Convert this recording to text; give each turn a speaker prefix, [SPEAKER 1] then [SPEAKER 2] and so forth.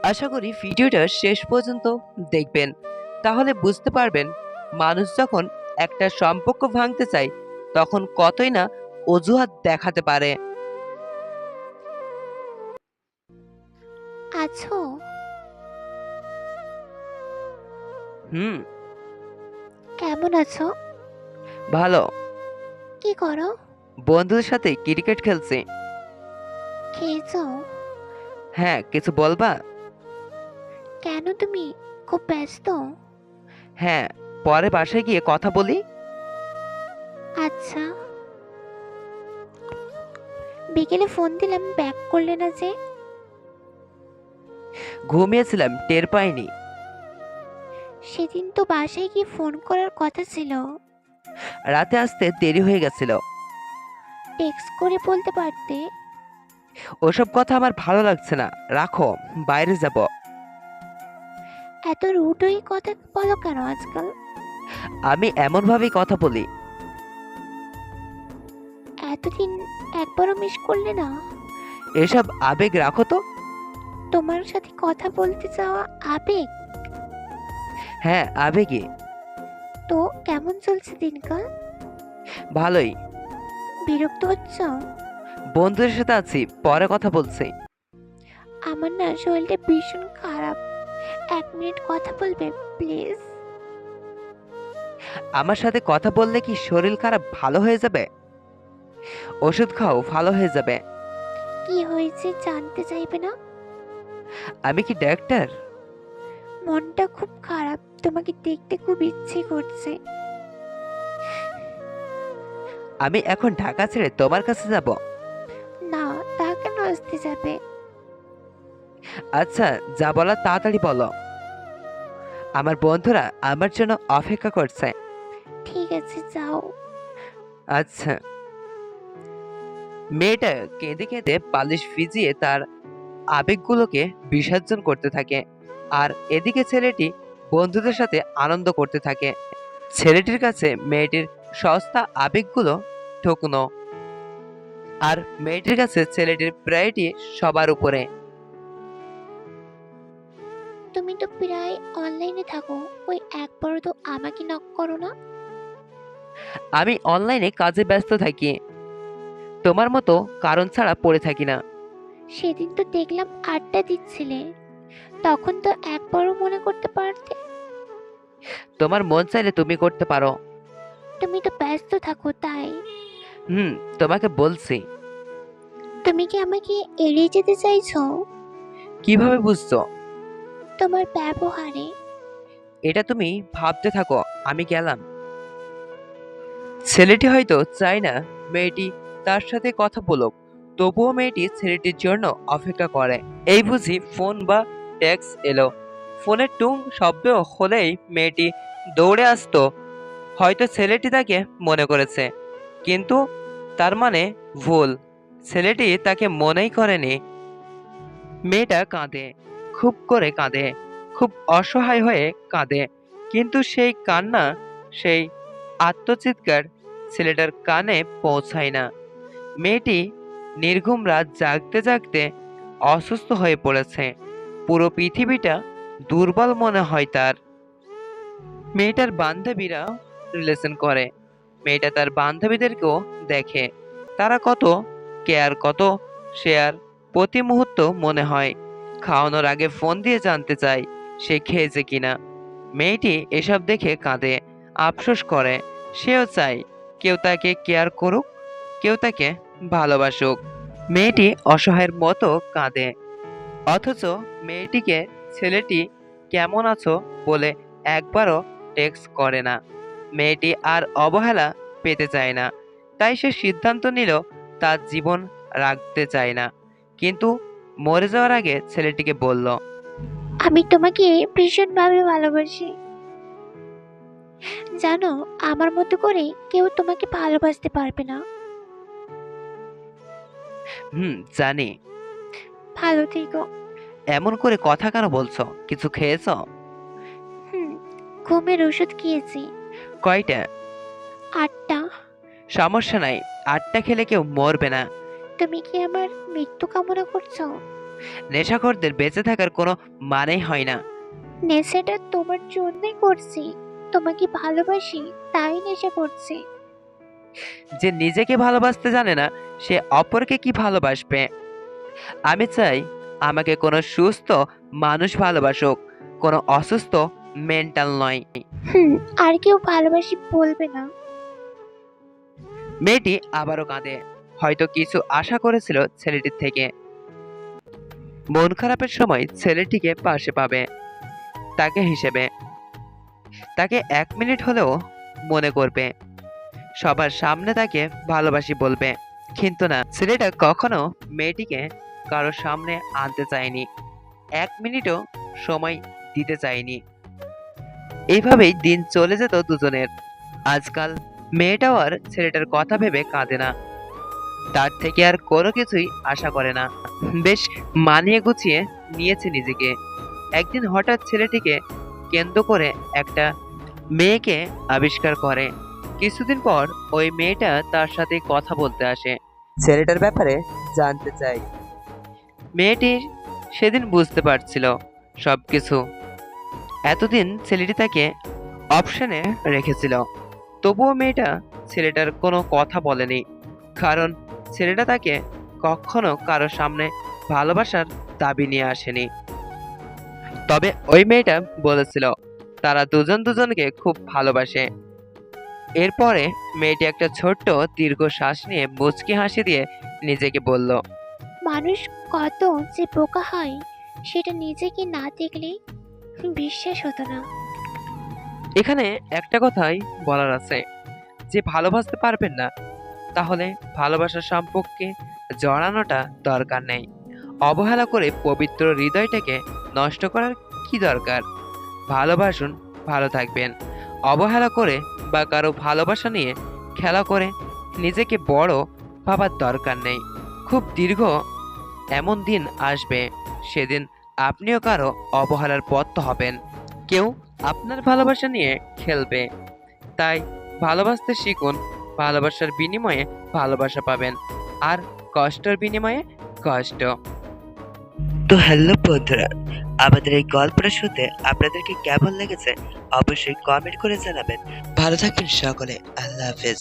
[SPEAKER 1] আশা করি ভিডিওটা শেষ পর্যন্ত দেখবেন, তাহলে বুঝতে পারবেন মানুষ যখন একটা সম্পর্ক ভাঙতে চায় তখন কতই না অজুহাত দেখাতে পারে।
[SPEAKER 2] আছো?
[SPEAKER 1] হুম।
[SPEAKER 2] কেমন আছো?
[SPEAKER 1] ভালো।
[SPEAKER 2] কি করো?
[SPEAKER 1] বন্ধুদের সাথে ক্রিকেট খেলছি।
[SPEAKER 2] খেয়েছো?
[SPEAKER 1] হ্যাঁ, কিছু বলবা?
[SPEAKER 2] কেন তুমি খুব ব্যস্ত?
[SPEAKER 1] হ্যাঁ, পরে বাসায় গিয়ে কথা বলি।
[SPEAKER 2] আচ্ছা। বিকেলে ফোন দিলাম, ব্যাক করলে না যে?
[SPEAKER 1] ঘুমিয়েছিলাম, টের পাইনি।
[SPEAKER 2] সেদিন তো বাসায় গিয়ে ফোন করার কথা ছিল।
[SPEAKER 1] রাতে আসতে দেরি হয়ে গেছিল।
[SPEAKER 2] টেক্সট করে বলতে পারতে।
[SPEAKER 1] ওসব কথা আমার ভালো লাগছে না, রাখো, বাইরে যাব।
[SPEAKER 2] এত রুড হয়ে কথা বলো কেন আজকাল?
[SPEAKER 1] আমি এমন ভাবেই কথা বলি।
[SPEAKER 2] এতদিন একবারও মিস করলে না?
[SPEAKER 1] এসব আবেগ রাখো তো।
[SPEAKER 2] তোমার সাথে কথা বলতে চাওয়া আবেগ?
[SPEAKER 1] হ্যাঁ, আবেগে।
[SPEAKER 2] তো কেমন চলছে দিনকাল?
[SPEAKER 1] ভালোই।
[SPEAKER 2] বিরক্ত হচ্ছ?
[SPEAKER 1] বন্ধুদের সাথে আছি, পরে কথা বলছি।
[SPEAKER 2] আমার না শরীরটা ভীষণ খারাপ। 1 মিনিট কথা বলবে প্লিজ?
[SPEAKER 1] আমার সাথে কথা বললে কি শরীর খারাপ ভালো হয়ে যাবে? ওষুধ খাও, ভালো হয়ে যাবে।
[SPEAKER 2] কি হয়েছে জানতে চাইবে না?
[SPEAKER 1] আমি কি ডাক্তার?
[SPEAKER 2] মনটা খুব খারাপ, তোমাকে দেখতে খুব ইচ্ছে করছে।
[SPEAKER 1] আমি এখন ঢাকা ছেড়ে তোমার কাছে যাব?
[SPEAKER 2] না, তা কেন আসতে যাবে?
[SPEAKER 1] আচ্ছা, যা বলার তাড়াতাড়ি বলো। আমার বন্ধুরা আমার জন্য অপেক্ষা করছে।
[SPEAKER 2] ঠিক আছে, যাও।
[SPEAKER 1] আচ্ছা। মেয়েটা কেঁদে কেঁদে বালিশ ভিজিয়ে তার আবেগগুলোকে বিসর্জন করতে থাকে, আর এদিকে ছেলেটি বন্ধুদের সাথে আনন্দ করতে থাকে। ছেলেটির কাছে মেয়েটির সস্তা আবেগগুলো ঠুকনো, আর মেয়েটির কাছে ছেলেটির প্রায়োরিটি সবার উপরে।
[SPEAKER 2] তুমি তো প্রায় অনলাইনে থাকো, ওই একবারও তো আমাকে নক করো না।
[SPEAKER 1] আমি অনলাইনে কাজে ব্যস্ত থাকি, তোমার মতো কারণ ছাড়া পড়ে থাকি না।
[SPEAKER 2] সেদিন তো দেখলাম আড্ডা দিচ্ছিলে, তখন তো একবারও মনে করতে পারতে।
[SPEAKER 1] তোমার মন চাইলে তুমি করতে পারো।
[SPEAKER 2] তুমি তো ব্যস্ত থাকো তাই।
[SPEAKER 1] হুম, তোমাকে বলছি।
[SPEAKER 2] তুমি কি আমাকে এড়িয়ে যেতে চাইছো?
[SPEAKER 1] কিভাবে বুঝছো?
[SPEAKER 2] তোমার ব্যবহারে।
[SPEAKER 1] এটা তুমি ভাবতে থাকো, আমি গেলাম। ছেলেটি হয়তো চায় না মেয়েটি তার সাথে কথা বলুক, তবুও মেয়েটি ছেলেটির জন্য অপেক্ষা করে। এই বুঝি ফোন বা ট্যাক্স এলো। ফোনের টুং শব্দ হলেই মেয়েটি দৌড়ে আসতো। হয়তো ছেলেটি তাকে মনে করেছে, কিন্তু তার মানে ভুল, ছেলেটি তাকে মনেই করেনি। মেয়েটা কাঁদে, খুব করে কাঁদে, খুব অসহায় হয়ে কাঁদে, কিন্তু সেই কান্না, সেই আত্মচিৎকার ছেলেটার কানে পৌঁছায় না। মেয়েটি নির্ঘুম রাত জাগতে জাগতে অসুস্থ হয়ে পড়েছে। পুরো পৃথিবীটা দুর্বল মনে হয় তার। মেয়েটার বান্ধবীরা রিলেশন করে, মেয়েটা তার বান্ধবীদেরকেও দেখে, তারা কত কেয়ার, কত শেয়ার, প্রতি মুহূর্ত মনে হয়। খাওয়ানোর আগে ফোন দিয়ে জানতে চায় সে খেয়েছে কিনা। মেয়েটি এসব দেখে কাঁদে, আফসোস করে। সেও চায় কেউ তাকে কেয়ার করুক, কেউ তাকে ভালোবাসুক। মেয়েটি অসহায়ের মতো কাঁদে, অথচ মেয়েটিকে ছেলেটি কেমন আছো বলে একবারও টেক্সট করে না। মেয়েটি আর অবহেলা পেতে চায় না, তাই সে সিদ্ধান্ত নিল তার জীবন রাখতে চায় না, কিন্তু মরে যাওয়ার আগে ছেলেটিকে বলল।
[SPEAKER 2] আমি তোমাকে ভীষণভাবে ভালোবাসি। জানো, আমার মতো করে কেউ তোমাকে ভালোবাসতে পারবে না।
[SPEAKER 1] হুম, জানি।
[SPEAKER 2] ভালো থেকো।
[SPEAKER 1] এমন করে কথা কেন বলছো? কিছু খেয়েছো?
[SPEAKER 2] হুম, ঘুমের ওষুধ খেয়েছি।
[SPEAKER 1] কয়টা?
[SPEAKER 2] 8টা।
[SPEAKER 1] সমস্যা নাই, 8টা খেলে কেউ মরবে না।
[SPEAKER 2] তুমি কি আমার মৃত্যু কামনা করছো?
[SPEAKER 1] নেশাখোরদের বেঁচে থাকার কোনো মানেই হয় না।
[SPEAKER 2] নেশাটা তোমার জন্যই করছি। তোমাকে ভালোবাসি, তাই নেশা করছি।
[SPEAKER 1] যে নিজেকে ভালোবাসতে জানে না সে অপরকে কি ভালোবাসবে? আমি চাই আমাকে কোনো সুস্থ মানুষ ভালোবাসুক, কোনো অসুস্থ মেন্টাল নয়।
[SPEAKER 2] আর কেউ ভালোবাসি বলবে না।
[SPEAKER 1] মেয়েটি আবারও কাঁদে। হয়তো কিছু আশা করেছিল ছেলেটির থেকে। মন খারাপের সময় ছেলেটিকে পাশে পাবে, তাকে হিসেবে, তাকে 1 মিনিট হলেও মনে করবে, সবার সামনে তাকে ভালোবাসি বলবে। কিন্তু না, ছেলেটা কখনো মেয়েটিকে কারো সামনে আনতে চায়নি, 1 মিনিটও সময় দিতে চায়নি। এইভাবেই দিন চলে যেত দুজনের। আজকাল মেয়েটাও আর ছেলেটার কথা ভেবে কাঁদে না, তার থেকে আর কোনো কিছুই আশা করে না। বেশ মানিয়ে গুছিয়ে নিয়েছে নিজেকে। একদিন হঠাৎ ছেলেটিকে কেন্দ্র করে একটা মেয়েকে আবিষ্কার করে। কিছুদিন পর ওই মেয়েটা তার সাথে কথা বলতে আসে, ছেলেটার ব্যাপারে জানতে চায়। মেয়েটি সেদিন বুঝতে পারছিল সবকিছু। এতদিন ছেলেটি তাকে অপশনে রেখেছিল, তবুও মেয়েটা ছেলেটার কোনো কথা বলেনি, কারণ ছেলেটা তাকে কখনো কারো সামনে ভালোবাসার দাবি নিয়ে আসেনি। তবে ওই মেয়েটা বলেছিল তারা দুজন দুজনকে খুব ভালোবাসে। এরপরে মেয়েটি একটা ছোট্ট দীর্ঘ শ্বাস নিয়ে মুচকি হাসি দিয়ে নিজেকে বলল,
[SPEAKER 2] মানুষ কত যে বোকা হয় সেটা নিজেকে না দেখলে বিশ্বাস হতো না।
[SPEAKER 1] এখানে একটা কথাই বলার আছে, যে ভালোবাসতে পারবেন না তাহলে ভালোবাসার সম্পর্কে জড়ানোটা দরকার নেই। অবহেলা করে পবিত্র হৃদয়টাকে নষ্ট করার কি দরকার? ভালোবাসুন, ভালো থাকবেন। অবহেলা করে বা কারো ভালোবাসা নিয়ে খেলা করে নিজেকে বড় ভাবার দরকার নেই। খুব দীর্ঘ এমন দিন আসবে, সেদিন আপনিও কারো অবহেলার পথ হবেন। কেউ আপনার ভালোবাসা নিয়ে খেলবে। তাই ভালোবাসতে শিখুন। ভালোবাসার বিনিময়ে ভালোবাসা পাবেন, আর কষ্টের বিনিময়ে কষ্ট। তো হ্যালো বন্ধুরা, আমাদের এই গল্পটা শুনতে আপনাদেরকে কেমন লেগেছে অবশ্যই কমেন্ট করে জানাবেন। ভালো থাকবেন সকলে। আল্লাহ হাফেজ।